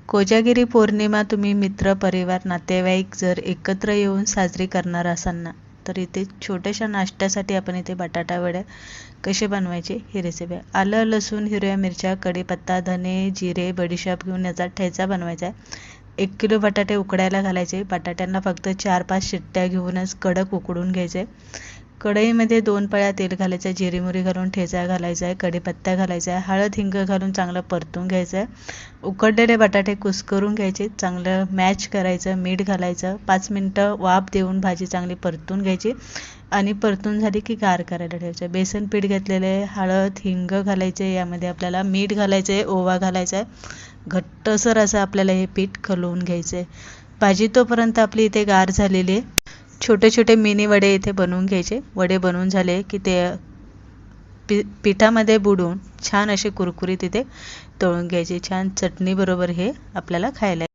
कोजागिरी पौर्णिमा तुम्ही मित्र, परिवार, नातेवाईक जर एकत्र येऊन साजरी करणार असाल ना, तर इथे छोट्याशा नाश्त्यासाठी आपण इथे बटाटा वड्या कसे बनवायचे ही रेसिपी आहे. आलं, लसूण, हिरव्या मिरच्या, कढीपत्ता, धने, जिरे, बडीशेप घेऊन याचा ठेचा बनवायचा आहे. 1 किलो बटाटे उकडायला घालायचे. बटाट्यांना फक्त 4-5 शिट्ट्या घेऊनच कडक उकडून घ्यायचे. कढईमध्ये 2 पळ्या तेल घालायचं, जिरी मोहरी घालून ठेचा घालायचा आहे, कढीपत्ता घालायचा आहे, हळद हिंग घालून चांगलं परतून घ्यायचं आहे. उकडलेले बटाटे कुस्करून घ्यायचे, चांगलं मॅच करायचं, मीठ घालायचं, 5 मिनटं वाफ देऊन भाजी चांगली परतून घ्यायची आणि परतून झाली की गार करायला ठेवायचं. बेसन पीठ घेतलेलं आहे, हळद हिंग घालायचे, यामध्ये आपल्याला मीठ घालायचं आहे, ओवा घालायचा आहे. घट्टसर असं आपल्याला हे पीठ खलवून घ्यायचं आहे. भाजी तोपर्यंत आपली इथे गार झालेली आहे. छोटे छोटे मिनी वडे इथे बनवून घ्यायचे. वडे बनवून झाले की ते पिठामध्ये बुडवून छान असे कुरकुरीत इथे तळून घ्यायचे. छान चटणी बरोबर हे आपल्याला खायला